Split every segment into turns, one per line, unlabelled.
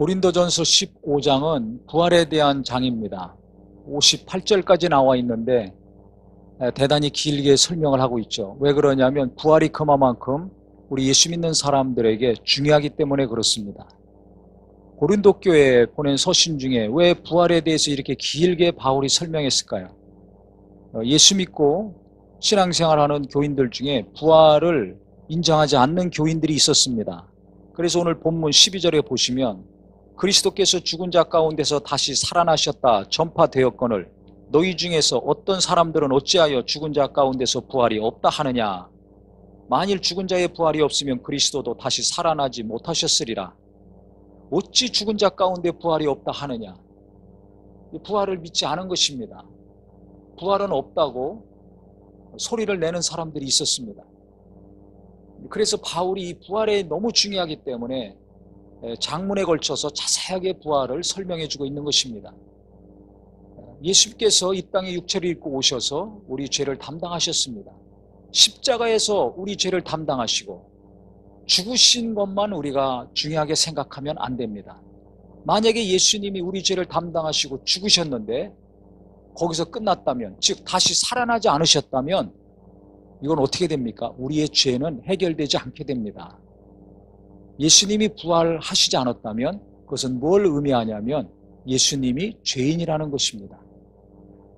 고린도전서 15장은 부활에 대한 장입니다. 58절까지 나와 있는데 대단히 길게 설명을 하고 있죠. 왜 그러냐면 부활이 그만큼 우리 예수 믿는 사람들에게 중요하기 때문에 그렇습니다. 고린도 교회에 보낸 서신 중에 왜 부활에 대해서 이렇게 길게 바울이 설명했을까요? 예수 믿고 신앙생활하는 교인들 중에 부활을 인정하지 않는 교인들이 있었습니다. 그래서 오늘 본문 12절에 보시면 그리스도께서 죽은 자 가운데서 다시 살아나셨다 전파되었거늘 너희 중에서 어떤 사람들은 어찌하여 죽은 자 가운데서 부활이 없다 하느냐. 만일 죽은 자의 부활이 없으면 그리스도도 다시 살아나지 못하셨으리라. 어찌 죽은 자 가운데 부활이 없다 하느냐. 부활을 믿지 않은 것입니다. 부활은 없다고 소리를 내는 사람들이 있었습니다. 그래서 바울이 이 부활에 너무 중요하기 때문에 장문에 걸쳐서 자세하게 부활을 설명해 주고 있는 것입니다. 예수께서 이 땅에 육체를 입고 오셔서 우리 죄를 담당하셨습니다. 십자가에서 우리 죄를 담당하시고 죽으신 것만 우리가 중요하게 생각하면 안 됩니다. 만약에 예수님이 우리 죄를 담당하시고 죽으셨는데 거기서 끝났다면, 즉 다시 살아나지 않으셨다면 이건 어떻게 됩니까? 우리의 죄는 해결되지 않게 됩니다. 예수님이 부활하시지 않았다면 그것은 뭘 의미하냐면 예수님이 죄인이라는 것입니다.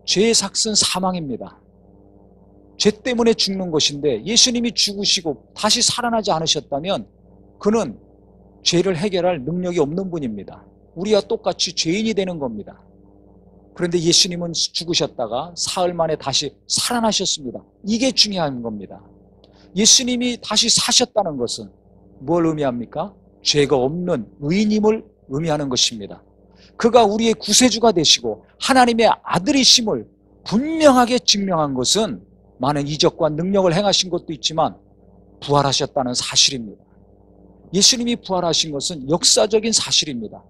죄의 삭은 사망입니다. 죄 때문에 죽는 것인데 예수님이 죽으시고 다시 살아나지 않으셨다면 그는 죄를 해결할 능력이 없는 분입니다. 우리와 똑같이 죄인이 되는 겁니다. 그런데 예수님은 죽으셨다가 사흘 만에 다시 살아나셨습니다. 이게 중요한 겁니다. 예수님이 다시 사셨다는 것은 뭘 의미합니까? 죄가 없는 의인임을 의미하는 것입니다. 그가 우리의 구세주가 되시고 하나님의 아들이심을 분명하게 증명한 것은 많은 이적과 능력을 행하신 것도 있지만 부활하셨다는 사실입니다. 예수님이 부활하신 것은 역사적인 사실입니다.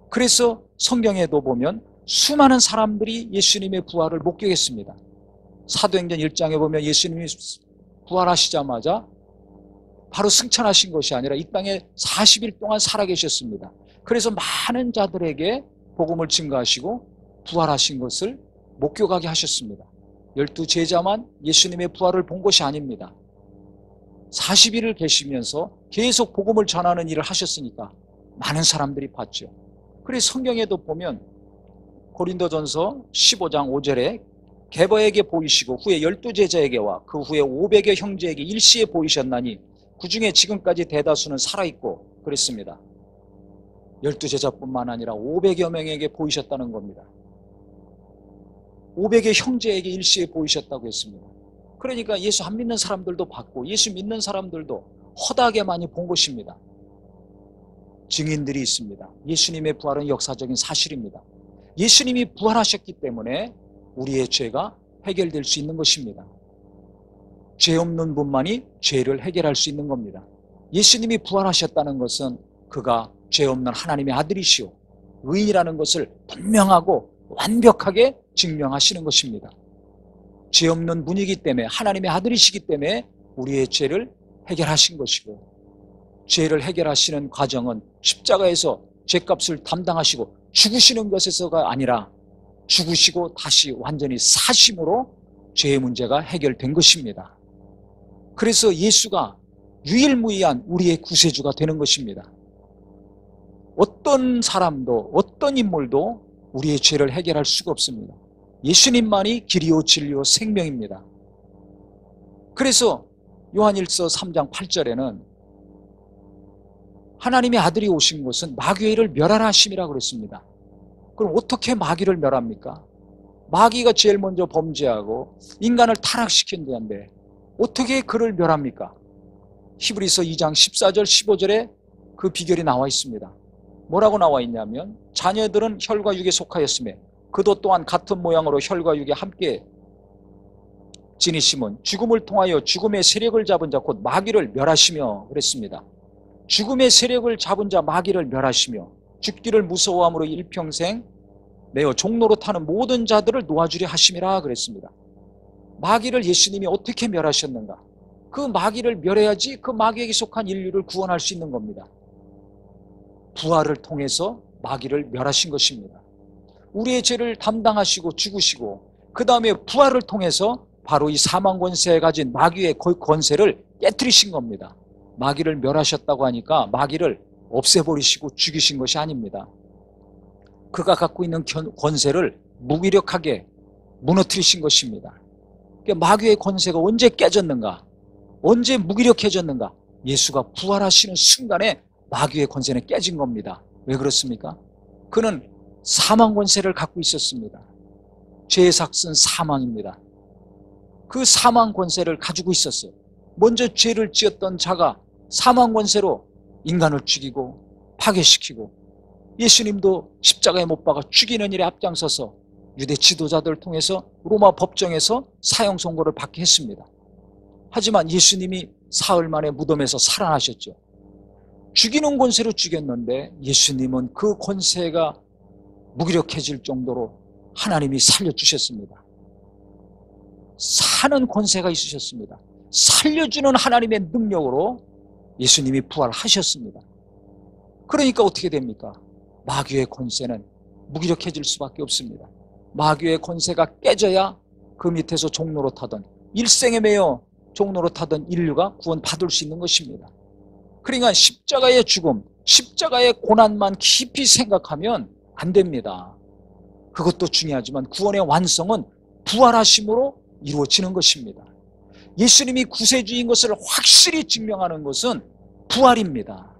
그래서 성경에도 보면 수많은 사람들이 예수님의 부활을 목격했습니다. 사도행전 1장에 보면 예수님이 부활하시자마자 바로 승천하신 것이 아니라 이 땅에 40일 동안 살아계셨습니다. 그래서 많은 자들에게 복음을 증거하시고 부활하신 것을 목격하게 하셨습니다. 12제자만 예수님의 부활을 본 것이 아닙니다. 40일을 계시면서 계속 복음을 전하는 일을 하셨으니까 많은 사람들이 봤죠. 그래서 성경에도 보면 고린도전서 15장 5절에 게바에게 보이시고 후에 12제자에게와 그 후에 500여 형제에게 일시에 보이셨나니 그 중에 지금까지 대다수는 살아있고 그랬습니다. 12제자뿐만 아니라 500여 명에게 보이셨다는 겁니다. 500의 형제에게 일시에 보이셨다고 했습니다. 그러니까 예수 안 믿는 사람들도 봤고 예수 믿는 사람들도 허다하게 많이 본 것입니다. 증인들이 있습니다. 예수님의 부활은 역사적인 사실입니다. 예수님이 부활하셨기 때문에 우리의 죄가 해결될 수 있는 것입니다. 죄 없는 분만이 죄를 해결할 수 있는 겁니다. 예수님이 부활하셨다는 것은 그가 죄 없는 하나님의 아들이시오 의인이라는 것을 분명하고 완벽하게 증명하시는 것입니다. 죄 없는 분이기 때문에 하나님의 아들이시기 때문에 우리의 죄를 해결하신 것이고 죄를 해결하시는 과정은 십자가에서 죄값을 담당하시고 죽으시는 것에서가 아니라 죽으시고 다시 완전히 사심으로 죄의 문제가 해결된 것입니다. 그래서 예수가 유일무이한 우리의 구세주가 되는 것입니다. 어떤 사람도 어떤 인물도 우리의 죄를 해결할 수가 없습니다. 예수님만이 길이요 진리요 생명입니다. 그래서 요한일서 3장 8절에는 하나님의 아들이 오신 것은 마귀를 멸하라 하심이라 그랬습니다. 그럼 어떻게 마귀를 멸합니까? 마귀가 제일 먼저 범죄하고 인간을 타락시킨 데인데 어떻게 그를 멸합니까? 히브리서 2장 14절 15절에 그 비결이 나와 있습니다. 뭐라고 나와 있냐면 자녀들은 혈과 육에 속하였으며 그도 또한 같은 모양으로 혈과 육에 함께 지니심은 죽음을 통하여 죽음의 세력을 잡은 자 곧 마귀를 멸하시며 그랬습니다. 죽음의 세력을 잡은 자 마귀를 멸하시며 죽기를 무서워함으로 일평생 매어 종로로 타는 모든 자들을 놓아주려 하심이라 그랬습니다. 마귀를 예수님이 어떻게 멸하셨는가? 그 마귀를 멸해야지 그 마귀에게 속한 인류를 구원할 수 있는 겁니다. 부활을 통해서 마귀를 멸하신 것입니다. 우리의 죄를 담당하시고 죽으시고 그 다음에 부활을 통해서 바로 이 사망 권세에 가진 마귀의 권세를 깨뜨리신 겁니다. 마귀를 멸하셨다고 하니까 마귀를 없애버리시고 죽이신 것이 아닙니다. 그가 갖고 있는 권세를 무기력하게 무너뜨리신 것입니다. 그러니까 마귀의 권세가 언제 깨졌는가? 언제 무기력해졌는가? 예수가 부활하시는 순간에 마귀의 권세는 깨진 겁니다. 왜 그렇습니까? 그는 사망 권세를 갖고 있었습니다. 죄의 삭은 사망입니다. 그 사망 권세를 가지고 있었어요. 먼저 죄를 지었던 자가 사망 권세로 인간을 죽이고 파괴시키고, 예수님도 십자가에 못 박아 죽이는 일에 앞장서서 유대 지도자들을 통해서 로마 법정에서 사형 선고를 받게 했습니다. 하지만 예수님이 사흘 만에 무덤에서 살아나셨죠. 죽이는 권세로 죽였는데 예수님은 그 권세가 무기력해질 정도로 하나님이 살려주셨습니다. 사는 권세가 있으셨습니다. 살려주는 하나님의 능력으로 예수님이 부활하셨습니다. 그러니까 어떻게 됩니까? 마귀의 권세는 무기력해질 수밖에 없습니다. 마귀의 권세가 깨져야 그 밑에서 종로로 타던, 일생에 매여 종로로 타던 인류가 구원받을 수 있는 것입니다. 그러니까 십자가의 죽음, 십자가의 고난만 깊이 생각하면 안 됩니다. 그것도 중요하지만 구원의 완성은 부활하심으로 이루어지는 것입니다. 예수님이 구세주인 것을 확실히 증명하는 것은 부활입니다.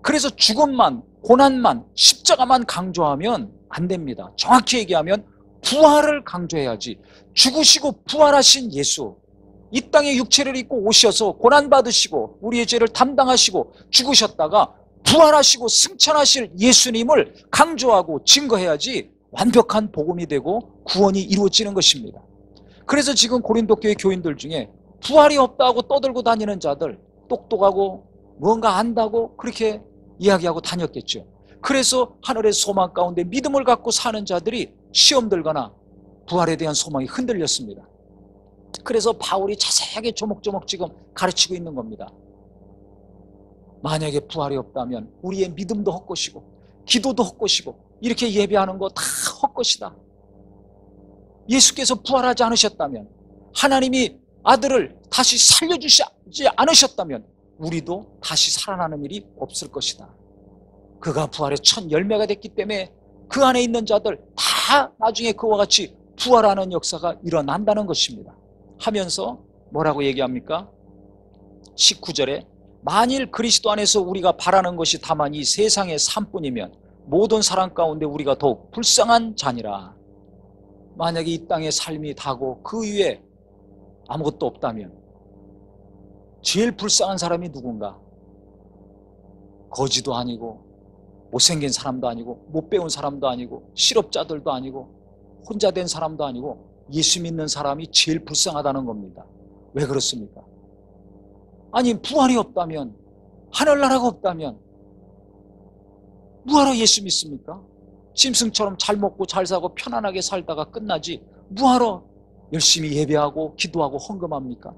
그래서 죽음만, 고난만, 십자가만 강조하면 안 됩니다. 정확히 얘기하면 부활을 강조해야지. 죽으시고 부활하신 예수, 이 땅에 육체를 입고 오셔서 고난받으시고 우리의 죄를 담당하시고 죽으셨다가 부활하시고 승천하실 예수님을 강조하고 증거해야지 완벽한 복음이 되고 구원이 이루어지는 것입니다. 그래서 지금 고린도 교회 교인들 중에 부활이 없다고 떠들고 다니는 자들, 똑똑하고 뭔가 안다고 그렇게 이야기하고 다녔겠죠. 그래서 하늘의 소망 가운데 믿음을 갖고 사는 자들이 시험 들거나 부활에 대한 소망이 흔들렸습니다. 그래서 바울이 자세하게 조목조목 지금 가르치고 있는 겁니다. 만약에 부활이 없다면 우리의 믿음도 헛것이고 기도도 헛것이고 이렇게 예배하는 거 다 헛것이다. 예수께서 부활하지 않으셨다면, 하나님이 아들을 다시 살려주지 않으셨다면 우리도 다시 살아나는 일이 없을 것이다. 그가 부활의 첫 열매가 됐기 때문에 그 안에 있는 자들 다 나중에 그와 같이 부활하는 역사가 일어난다는 것입니다. 하면서 뭐라고 얘기합니까? 19절에 만일 그리스도 안에서 우리가 바라는 것이 다만 이 세상의 삶뿐이면 모든 사람 가운데 우리가 더욱 불쌍한 자니라. 만약에 이 땅의 삶이 다고 그 위에 아무것도 없다면 제일 불쌍한 사람이 누군가? 거지도 아니고 못생긴 사람도 아니고 못 배운 사람도 아니고 실업자들도 아니고 혼자 된 사람도 아니고 예수 믿는 사람이 제일 불쌍하다는 겁니다. 왜 그렇습니까? 아니 부활이 없다면, 하늘나라가 없다면 뭐하러 예수 믿습니까? 짐승처럼 잘 먹고 잘 사고 편안하게 살다가 끝나지 뭐하러 열심히 예배하고 기도하고 헌금합니까?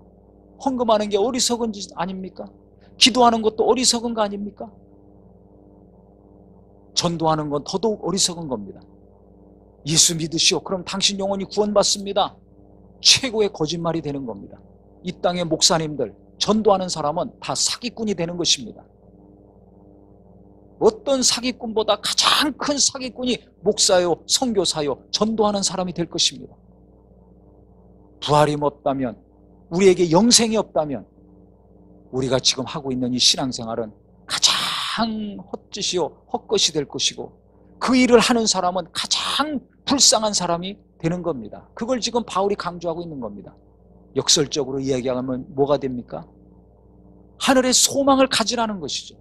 헌금하는 게 어리석은 짓 아닙니까? 기도하는 것도 어리석은 거 아닙니까? 전도하는 건 더더욱 어리석은 겁니다. 예수 믿으시오. 그럼 당신 영혼이 구원받습니다. 최고의 거짓말이 되는 겁니다. 이 땅의 목사님들, 전도하는 사람은 다 사기꾼이 되는 것입니다. 어떤 사기꾼보다 가장 큰 사기꾼이 목사요, 선교사요, 전도하는 사람이 될 것입니다. 부활이 없다면, 우리에게 영생이 없다면 우리가 지금 하고 있는 이 신앙생활은 가장 헛짓이요, 헛것이 될 것이고 그 일을 하는 사람은 가장 불쌍한 사람이 되는 겁니다. 그걸 지금 바울이 강조하고 있는 겁니다. 역설적으로 이야기하면 뭐가 됩니까? 하늘의 소망을 가지라는 것이죠.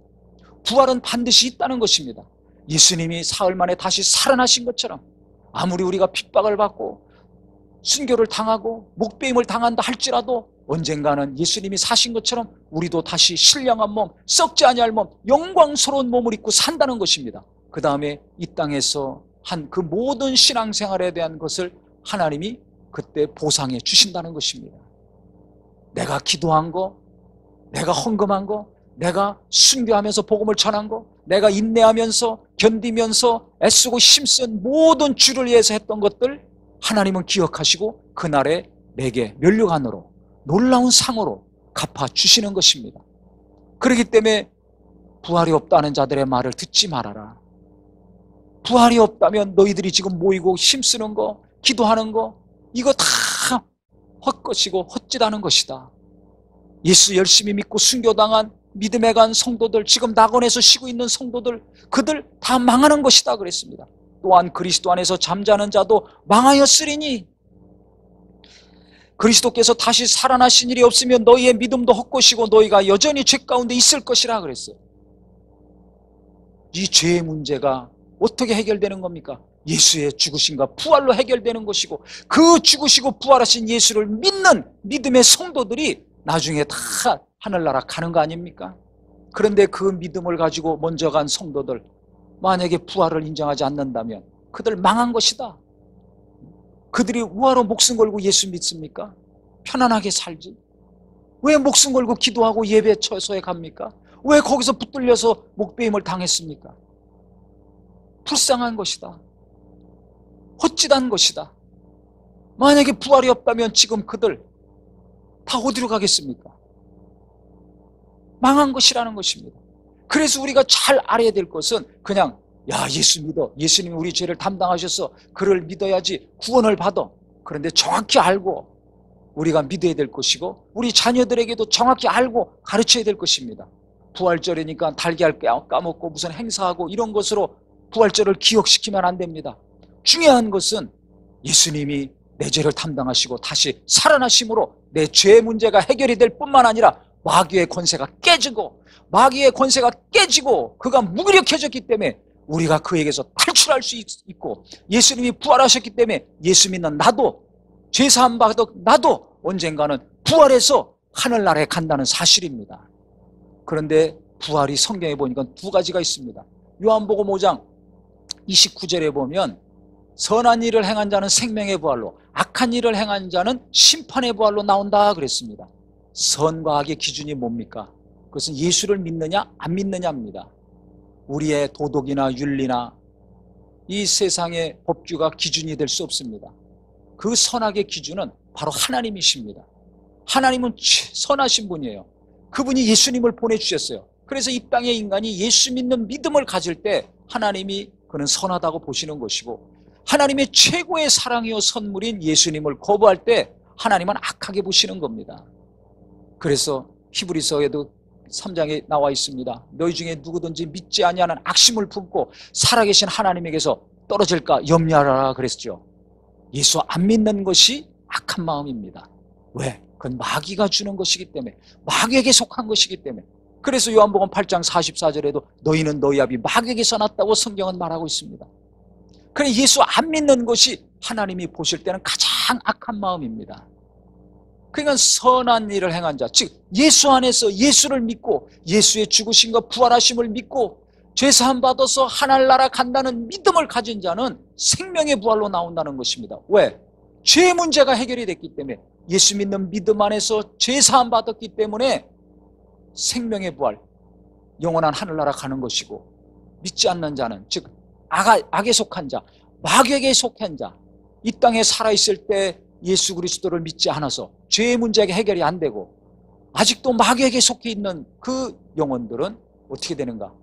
부활은 반드시 있다는 것입니다. 예수님이 사흘 만에 다시 살아나신 것처럼 아무리 우리가 핍박을 받고 순교를 당하고 목배임을 당한다 할지라도 언젠가는 예수님이 사신 것처럼 우리도 다시 신령한 몸, 썩지 아니할 몸, 영광스러운 몸을 입고 산다는 것입니다. 그 다음에 이 땅에서 한 그 모든 신앙생활에 대한 것을 하나님이 그때 보상해 주신다는 것입니다. 내가 기도한 거, 내가 헌금한 거, 내가 순교하면서 복음을 전한 거, 내가 인내하면서 견디면서 애쓰고 힘쓴 모든 주를 위해서 했던 것들 하나님은 기억하시고 그날에 내게 면류관으로 놀라운 상으로 갚아주시는 것입니다. 그렇기 때문에 부활이 없다는 자들의 말을 듣지 말아라. 부활이 없다면 너희들이 지금 모이고 힘쓰는 거, 기도하는 거 이거 다 헛것이고 헛짓하는 것이다. 예수 열심히 믿고 순교당한 믿음에 간 성도들, 지금 낙원에서 쉬고 있는 성도들, 그들 다 망하는 것이다 그랬습니다. 또한 그리스도 안에서 잠자는 자도 망하였으리니 그리스도께서 다시 살아나신 일이 없으면 너희의 믿음도 헛것이고 너희가 여전히 죄 가운데 있을 것이라 그랬어요. 이 죄의 문제가 어떻게 해결되는 겁니까? 예수의 죽으심과 부활로 해결되는 것이고 그 죽으시고 부활하신 예수를 믿는 믿음의 성도들이 나중에 다 하늘나라 가는 거 아닙니까? 그런데 그 믿음을 가지고 먼저 간 성도들 만약에 부활을 인정하지 않는다면 그들 망한 것이다. 그들이 뭐하러 목숨 걸고 예수 믿습니까? 편안하게 살지. 왜 목숨 걸고 기도하고 예배 처소에 갑니까? 왜 거기서 붙들려서 목베임을 당했습니까? 불쌍한 것이다. 헛짓한 것이다. 만약에 부활이 없다면 지금 그들 다 어디로 가겠습니까? 망한 것이라는 것입니다. 그래서 우리가 잘 알아야 될 것은 그냥 야 예수 믿어. 예수님이 우리 죄를 담당하셔서 그를 믿어야지 구원을 받아. 그런데 정확히 알고 우리가 믿어야 될 것이고 우리 자녀들에게도 정확히 알고 가르쳐야 될 것입니다. 부활절이니까 달걀 까먹고 무슨 행사하고 이런 것으로 부활절을 기억시키면 안 됩니다. 중요한 것은 예수님이 내 죄를 담당하시고 다시 살아나심으로 내 죄 문제가 해결이 될 뿐만 아니라 마귀의 권세가 깨지고 그가 무기력해졌기 때문에 우리가 그에게서 탈출할 수 있고 예수님이 부활하셨기 때문에 예수 믿는 나도 죄사함 받은 나도 언젠가는 부활해서 하늘나라에 간다는 사실입니다. 그런데 부활이 성경에 보니까 두 가지가 있습니다. 요한복음 5장 29절에 보면 선한 일을 행한 자는 생명의 부활로 악한 일을 행한 자는 심판의 부활로 나온다 그랬습니다. 선과 악의 기준이 뭡니까? 그것은 예수를 믿느냐 안 믿느냐입니다. 우리의 도덕이나 윤리나 이 세상의 법규가 기준이 될 수 없습니다. 그 선악의 기준은 바로 하나님이십니다. 하나님은 선하신 분이에요. 그분이 예수님을 보내주셨어요. 그래서 이 땅의 인간이 예수 믿는 믿음을 가질 때 하나님이 그는 선하다고 보시는 것이고 하나님의 최고의 사랑이요 선물인 예수님을 거부할 때 하나님은 악하게 보시는 겁니다. 그래서 히브리서에도 3장에 나와 있습니다. 너희 중에 누구든지 믿지 아니하는 악심을 품고 살아계신 하나님에게서 떨어질까 염려하라 그랬죠. 예수 안 믿는 것이 악한 마음입니다. 왜? 그건 마귀가 주는 것이기 때문에 마귀에게 속한 것이기 때문에 그래서 요한복음 8장 44절에도 너희는 너희 아비 마귀에게서 났다고 성경은 말하고 있습니다. 그래 예수 안 믿는 것이 하나님이 보실 때는 가장 악한 마음입니다. 그러니까 선한 일을 행한 자, 즉 예수 안에서 예수를 믿고 예수의 죽으심과 부활하심을 믿고 죄사함 받아서 하늘나라 간다는 믿음을 가진 자는 생명의 부활로 나온다는 것입니다. 왜? 죄 문제가 해결이 됐기 때문에 예수 믿는 믿음 안에서 죄사함 받았기 때문에 생명의 부활, 영원한 하늘나라 가는 것이고 믿지 않는 자는 즉 악에 속한 자, 마귀에게 속한 자, 이 땅에 살아있을 때 예수 그리스도를 믿지 않아서 죄의 문제가 해결이 안 되고 아직도 마귀에게 속해 있는 그 영혼들은 어떻게 되는가?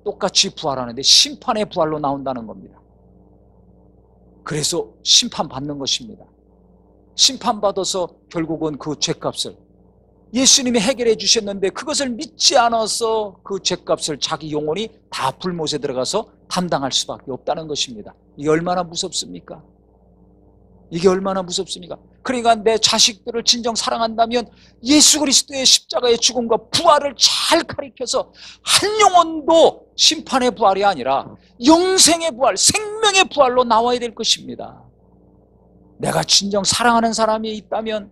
똑같이 부활하는데 심판의 부활로 나온다는 겁니다. 그래서 심판받는 것입니다. 심판받아서 결국은 그 죄값을 예수님이 해결해 주셨는데 그것을 믿지 않아서 그 죄값을 자기 영혼이 다 불못에 들어가서 담당할 수밖에 없다는 것입니다. 이게 얼마나 무섭습니까? 이게 얼마나 무섭습니까? 그러니까 내 자식들을 진정 사랑한다면 예수 그리스도의 십자가의 죽음과 부활을 잘 가리켜서 한 영혼도 심판의 부활이 아니라 영생의 부활, 생명의 부활로 나와야 될 것입니다. 내가 진정 사랑하는 사람이 있다면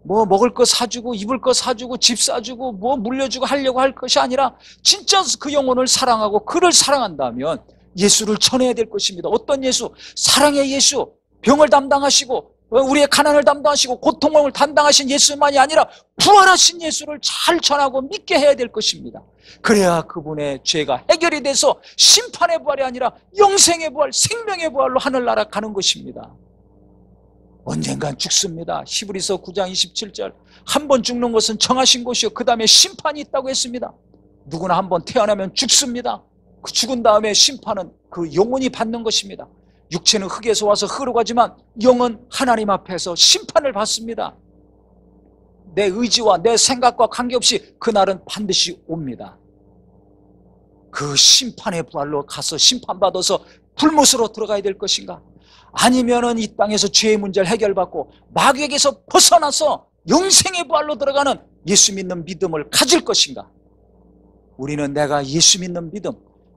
뭐 먹을 거 사주고 입을 거 사주고 집 사주고 뭐 물려주고 하려고 할 것이 아니라 진짜 그 영혼을 사랑하고 그를 사랑한다면 예수를 전해야 될 것입니다. 어떤 예수? 사랑의 예수, 병을 담당하시고 우리의 가난을 담당하시고 고통을 담당하신 예수만이 아니라 부활하신 예수를 잘 전하고 믿게 해야 될 것입니다. 그래야 그분의 죄가 해결이 돼서 심판의 부활이 아니라 영생의 부활, 생명의 부활로 하늘나라 가는 것입니다. 언젠간 죽습니다. 히브리서 9장 27절, 한 번 죽는 것은 정하신 것이요 그 다음에 심판이 있다고 했습니다. 누구나 한 번 태어나면 죽습니다. 그 죽은 다음에 심판은 그 영혼이 받는 것입니다. 육체는 흙에서 와서 흙으로 가지만 영은 하나님 앞에서 심판을 받습니다. 내 의지와 내 생각과 관계없이 그날은 반드시 옵니다. 그 심판의 부활로 가서 심판받아서 불못으로 들어가야 될 것인가? 아니면은 이 땅에서 죄의 문제를 해결받고 마귀에게서 벗어나서 영생의 부활로 들어가는 예수 믿는 믿음을 가질 것인가? 우리는 내가 예수 믿는 믿음,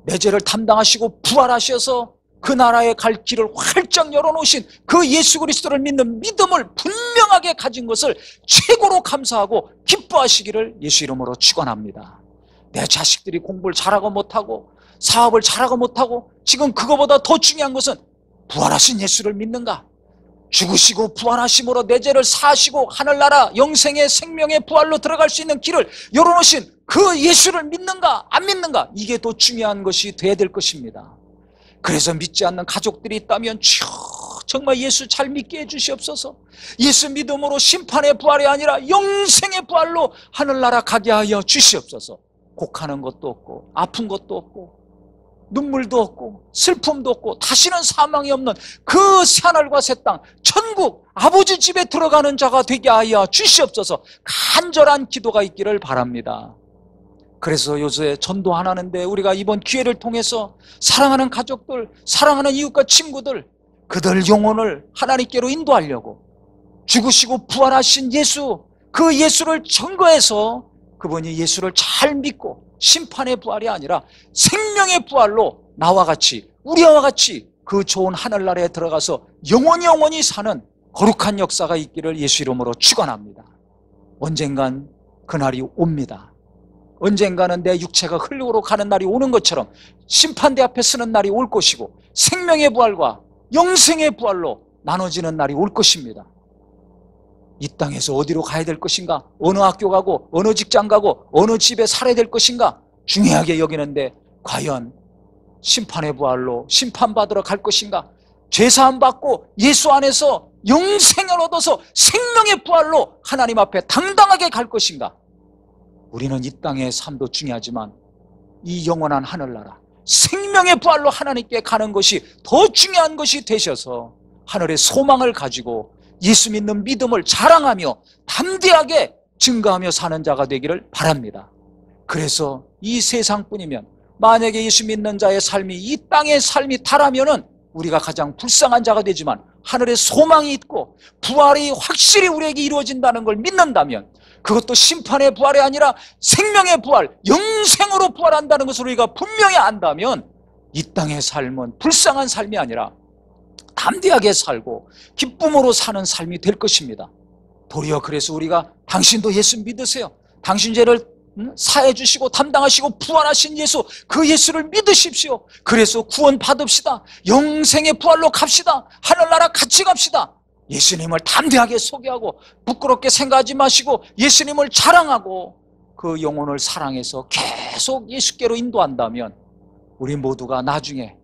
내 죄를 담당하시고 부활하셔서 그 나라에 갈 길을 활짝 열어놓으신 그 예수 그리스도를 믿는 믿음을 분명하게 가진 것을 최고로 감사하고 기뻐하시기를 예수 이름으로 축원합니다. 내 자식들이 공부를 잘하고 못하고 사업을 잘하고 못하고 지금 그거보다 더 중요한 것은 부활하신 예수를 믿는가? 죽으시고 부활하심으로 내 죄를 사하시고 하늘나라 영생의 생명의 부활로 들어갈 수 있는 길을 열어놓으신 그 예수를 믿는가 안 믿는가? 이게 더 중요한 것이 돼야 될 것입니다. 그래서 믿지 않는 가족들이 있다면 주여 정말 예수 잘 믿게 해주시옵소서. 예수 믿음으로 심판의 부활이 아니라 영생의 부활로 하늘나라 가게 하여 주시옵소서. 곡하는 것도 없고 아픈 것도 없고 눈물도 없고 슬픔도 없고 다시는 사망이 없는 그 새하늘과 새 땅 천국 아버지 집에 들어가는 자가 되게 하여 주시옵소서. 간절한 기도가 있기를 바랍니다. 그래서 요새 전도하는데 우리가 이번 기회를 통해서 사랑하는 가족들, 사랑하는 이웃과 친구들, 그들 영혼을 하나님께로 인도하려고 죽으시고 부활하신 예수, 그 예수를 증거해서 그분이 예수를 잘 믿고 심판의 부활이 아니라 생명의 부활로 나와 같이 우리와 같이 그 좋은 하늘나라에 들어가서 영원히 사는 거룩한 역사가 있기를 예수 이름으로 축원합니다. 언젠간 그날이 옵니다. 언젠가는 내 육체가 흙으로 가는 날이 오는 것처럼 심판대 앞에 서는 날이 올 것이고 생명의 부활과 영생의 부활로 나눠지는 날이 올 것입니다. 이 땅에서 어디로 가야 될 것인가? 어느 학교 가고 어느 직장 가고 어느 집에 살아야 될 것인가? 중요하게 여기는데 과연 심판의 부활로 심판받으러 갈 것인가? 죄사함 받고 예수 안에서 영생을 얻어서 생명의 부활로 하나님 앞에 당당하게 갈 것인가? 우리는 이 땅의 삶도 중요하지만 이 영원한 하늘나라 생명의 부활로 하나님께 가는 것이 더 중요한 것이 되셔서 하늘의 소망을 가지고 예수 믿는 믿음을 자랑하며 담대하게 증거하며 사는 자가 되기를 바랍니다. 그래서 이 세상뿐이면 만약에 예수 믿는 자의 삶이 이 땅의 삶이 다라면은 우리가 가장 불쌍한 자가 되지만 하늘의 소망이 있고 부활이 확실히 우리에게 이루어진다는 걸 믿는다면 그것도 심판의 부활이 아니라 생명의 부활, 영생으로 부활한다는 것을 우리가 분명히 안다면 이 땅의 삶은 불쌍한 삶이 아니라 담대하게 살고 기쁨으로 사는 삶이 될 것입니다. 도리어 그래서 우리가 당신도 예수 믿으세요. 당신 죄를 사해 주시고 담당하시고 부활하신 예수, 그 예수를 믿으십시오. 그래서 구원 받읍시다. 영생의 부활로 갑시다. 하늘나라 같이 갑시다. 예수님을 담대하게 소개하고 부끄럽게 생각하지 마시고 예수님을 자랑하고 그 영혼을 사랑해서 계속 예수께로 인도한다면 우리 모두가 나중에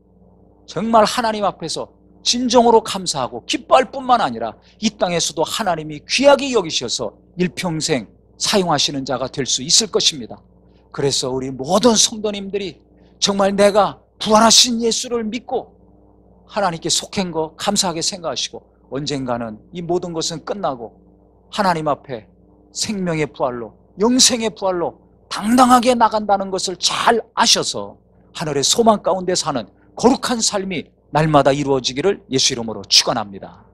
정말 하나님 앞에서 진정으로 감사하고 기뻐할 뿐만 아니라 이 땅에서도 하나님이 귀하게 여기셔서 일평생 사용하시는 자가 될 수 있을 것입니다. 그래서 우리 모든 성도님들이 정말 내가 부활하신 예수를 믿고 하나님께 속한 거 감사하게 생각하시고 언젠가는 이 모든 것은 끝나고 하나님 앞에 생명의 부활로 영생의 부활로 당당하게 나간다는 것을 잘 아셔서 하늘의 소망 가운데 사는 거룩한 삶이 날마다 이루어지기를 예수 이름으로 축원합니다.